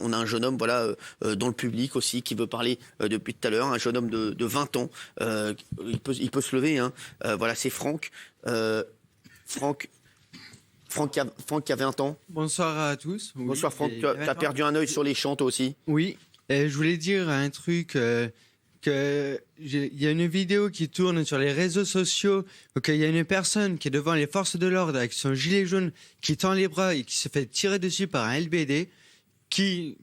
on a un jeune homme dans le public aussi qui veut parler depuis tout à l'heure, un jeune homme de 20 ans. Il peut se lever. Hein. Voilà, c'est Franck. Franck qui a 20 ans. Bonsoir à tous. Oui, bonsoir Franck, tu as perdu un œil sur les champs toi aussi. Oui, je voulais dire un truc, il y a une vidéo qui tourne sur les réseaux sociaux, il y a une personne qui est devant les forces de l'ordre avec son gilet jaune, qui tend les bras et qui se fait tirer dessus par un LBD, il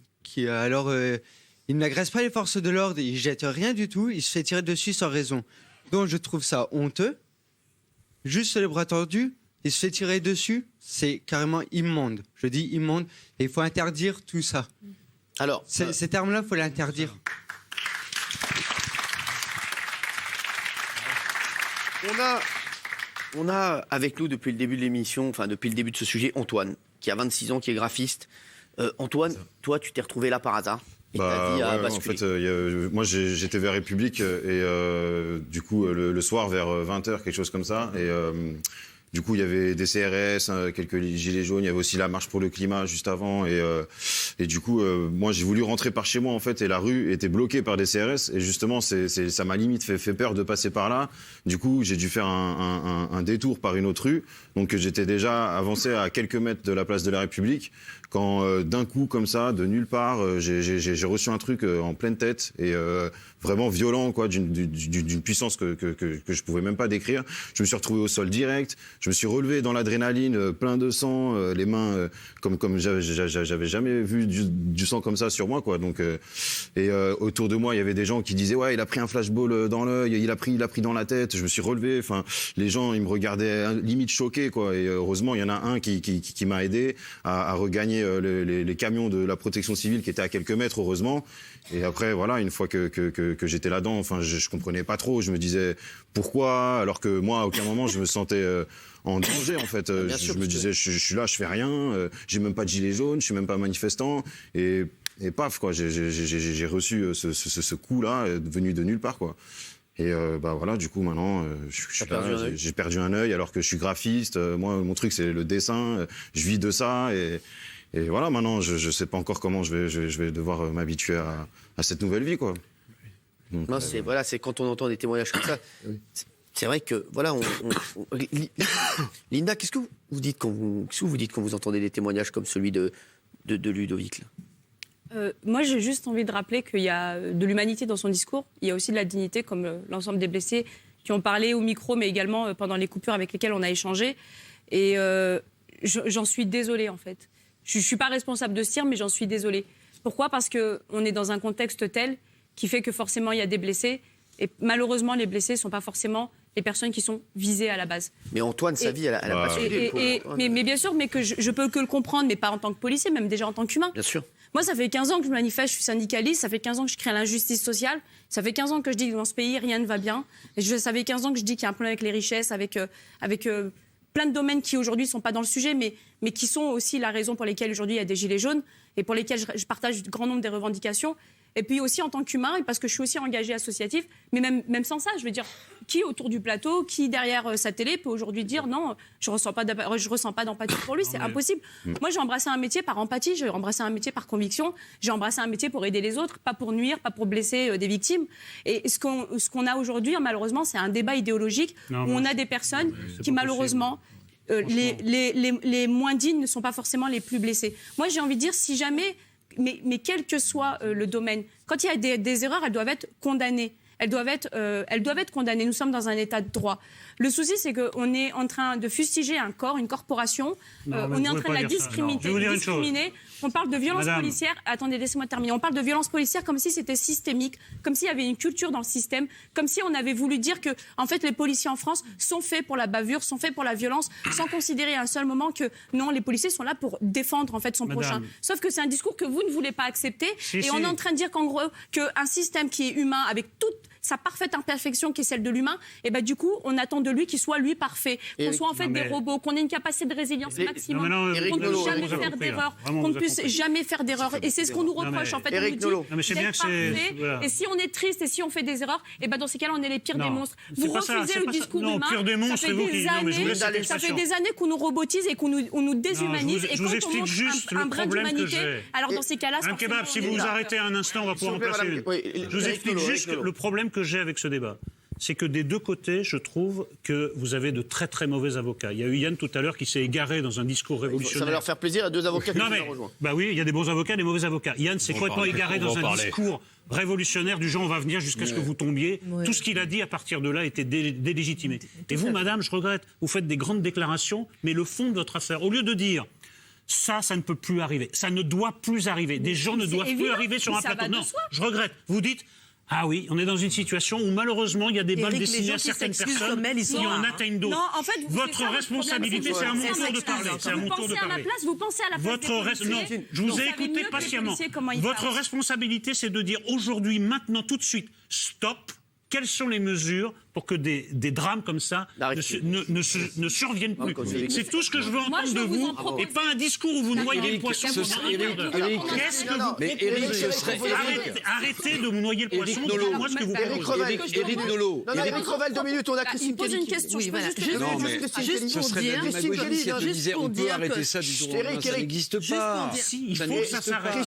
n'agresse pas les forces de l'ordre, il jette rien du tout, il se fait tirer dessus sans raison. Donc je trouve ça honteux, juste les bras tordus, il se fait tirer dessus, c'est carrément immonde. Je dis immonde, et il faut interdire tout ça. Alors, ces termes-là, il faut l'interdire. On a avec nous depuis le début de l'émission, enfin depuis le début de ce sujet, Antoine, qui a 26 ans, qui est graphiste. Antoine, toi, tu t'es retrouvé là par hasard. Et ta vie a basculé. En fait, moi, j'étais vers République et du coup, le soir, vers 20h, quelque chose comme ça. Et du coup, il y avait des CRS, quelques gilets jaunes. Il y avait aussi la marche pour le climat juste avant. Et du coup, moi, j'ai voulu rentrer par chez moi, en fait. Et la rue était bloquée par des CRS. Et justement, ça m'a limite fait peur de passer par là. Du coup, j'ai dû faire un détour par une autre rue. Donc, j'étais déjà avancé à quelques mètres de la place de la République. Quand d'un coup, comme ça, de nulle part, j'ai reçu un truc en pleine tête et vraiment violent, quoi, d'une puissance que je pouvais même pas décrire. Je me suis retrouvé au sol direct. Je me suis relevé dans l'adrénaline, plein de sang, les mains comme j'avais jamais vu du sang comme ça sur moi, quoi. Donc autour de moi, il y avait des gens qui disaient ouais, il a pris un flashball dans l'œil, il a pris dans la tête. Je me suis relevé. Enfin, les gens, ils me regardaient limite choqués, quoi. Et heureusement, il y en a un qui m'a aidé à regagner les camions de la protection civile qui étaient à quelques mètres, heureusement. Et après, voilà, une fois que j'étais là-dedans, enfin, je comprenais pas trop. Je me disais pourquoi, alors que moi, à aucun moment, je me sentais en danger, en fait. Je me disais, je suis là, je fais rien, j'ai même pas de gilet jaune, je suis même pas manifestant. Et paf, quoi, j'ai reçu ce coup-là, venu de nulle part, quoi. Et voilà, du coup, maintenant, j'ai perdu un œil alors que je suis graphiste. Moi, mon truc, c'est le dessin. Je vis de ça. Et voilà, maintenant, je sais pas encore comment je vais devoir m'habituer à cette nouvelle vie, quoi. Donc, non, c'est quand on entend des témoignages comme ça. Oui. C'est vrai que, voilà, Linda, qu'est-ce que vous dites quand vous entendez des témoignages comme celui de Ludovic, là? Moi, j'ai juste envie de rappeler qu'il y a de l'humanité dans son discours. Il y a aussi de la dignité, comme l'ensemble des blessés qui ont parlé au micro, mais également pendant les coupures avec lesquelles on a échangé. Et j'en suis désolée, en fait. Je ne suis pas responsable de ce tir, mais j'en suis désolée. Pourquoi ? Parce qu'on est dans un contexte tel qui fait que forcément, il y a des blessés. Et malheureusement, les blessés ne sont pas forcément les personnes qui sont visées à la base. Mais Antoine, sa vie, elle a basculé. Mais bien sûr, mais que je peux que le comprendre, mais pas en tant que policier, même déjà en tant qu'humain. Bien sûr. Moi, ça fait 15 ans que je manifeste, je suis syndicaliste, ça fait 15 ans que je crée l'injustice sociale, ça fait 15 ans que je dis que dans ce pays, rien ne va bien. Et ça fait 15 ans que je dis qu'il y a un problème avec les richesses, avec plein de domaines qui aujourd'hui ne sont pas dans le sujet, mais qui sont aussi la raison pour lesquelles aujourd'hui il y a des gilets jaunes et pour lesquels je partage un grand nombre des revendications. Et puis aussi en tant qu'humain, et parce que je suis aussi engagée associatif, mais même sans ça, je veux dire, qui autour du plateau, qui derrière sa télé peut aujourd'hui dire non, je ressens pas d'empathie pour lui, c'est impossible. Moi, j'ai embrassé un métier par empathie, j'ai embrassé un métier par conviction, j'ai embrassé un métier pour aider les autres, pas pour nuire, pas pour blesser des victimes. Et ce qu'on a aujourd'hui, malheureusement, c'est un débat idéologique où on a des personnes qui, malheureusement, les moins dignes ne sont pas forcément les plus blessés. Moi, j'ai envie de dire, si jamais... Mais quel que soit le domaine, quand il y a des erreurs, elles doivent être condamnées. Elles doivent être condamnées. Nous sommes dans un état de droit. Le souci, c'est qu'on est en train de fustiger un corps, une corporation. On est en train de la discriminer. On parle de violence policière. Attendez, laissez-moi terminer. On parle de violence policière comme si c'était systémique, comme s'il y avait une culture dans le système, comme si on avait voulu dire que, en fait, les policiers en France sont faits pour la bavure, sont faits pour la violence, sans considérer à un seul moment que non, les policiers sont là pour défendre en fait son prochain. Sauf que c'est un discours que vous ne voulez pas accepter. On est en train de dire qu'en gros, qu'un système qui est humain avec toutes sa parfaite imperfection qui est celle de l'humain, et ben du coup, on attend de lui qu'il soit lui parfait, qu'on soit en fait des robots, qu'on ait une capacité de résilience maximum, qu'on ne puisse jamais faire d'erreur, qu'on ne puisse jamais faire d'erreur. Et c'est ce qu'on nous reproche en fait. Éric Nolot. On nous dit d'être parfait. Et si on est triste et si on fait des erreurs, et ben dans ces cas-là, on est les pires des monstres. Vous refusez le discours humain. Pire des monstres, c'est vous qui. Non, mais je vous laisse cette Ça fait expression. des années qu'on nous robotise et qu'on nous déshumanise. Et Je quand vous on explique montre juste un le brin problème que d'humanité, j'ai. alors dans ces cas-là, Un kebab, si vous vous arrêtez un instant, on va pouvoir en placer une. Je vous explique juste le problème que j'ai avec ce débat. C'est que des deux côtés, je trouve que vous avez de très très mauvais avocats. Il y a eu Yann tout à l'heure qui s'est égaré dans un discours Ça révolutionnaire. va leur faire plaisir à 2 avocats qui Non nous mais, ont rejoints. bah oui, il y a des bons avocats, des mauvais avocats. Yann s'est complètement égaré dans un discours révolutionnaire du genre on va venir jusqu'à ce que vous tombiez. Tout ce qu'il a dit à partir de là était délégitimé. Et vous, madame, je regrette, vous faites des grandes déclarations, mais le fond de votre affaire, au lieu de dire ça ne peut plus arriver, ça ne doit plus arriver, des gens ne doivent plus évident, arriver sur un ça va plateau. de Non, soi. je regrette. Vous dites ah oui, on est dans une situation où malheureusement il y a des balles Éric, les destinées gens à qui certaines s'excusent personnes comme elle, ils qui sont en rares. atteignent d'autres. Non, en fait, c'est Votre ça, le responsabilité, problème, c'est à mon c'est tour de que parler. C'est à mon vous tour de pensez à ma parler. place, vous pensez à la place des policiers. Non, je vous ai savez écouté mieux que les patiemment. policiers comment ils Votre pensent. responsabilité, c'est de dire aujourd'hui, maintenant, tout de suite, stop. Quelles sont les mesures pour que des drames comme ça ne surviennent plus? C'est tout ce que je veux Moi, entendre je de veux vous vous, en proposer. et pas un discours où vous noyez le poisson. Éric, Qu'est-ce que vous Mais Éric, proposez ce serait Arrêtez de me noyer le poisson. Nolot. Dites-moi ce que vous Éric proposez. Revel. Éric Nolot. Non, Éric Revel, 2 minutes, on a Il Christine me pose Kelly une qui- question. Oui, Je peux voilà. juste Non, mais Juste ce pour serait de la dire, démagogie si elle te juste disait pour on peut dire arrêter que- ça du jour au Éric, lendemain, ça Éric, n'existe juste pas. pour dire- Si, il Ça faut que ça n'existe pas. s'arrête.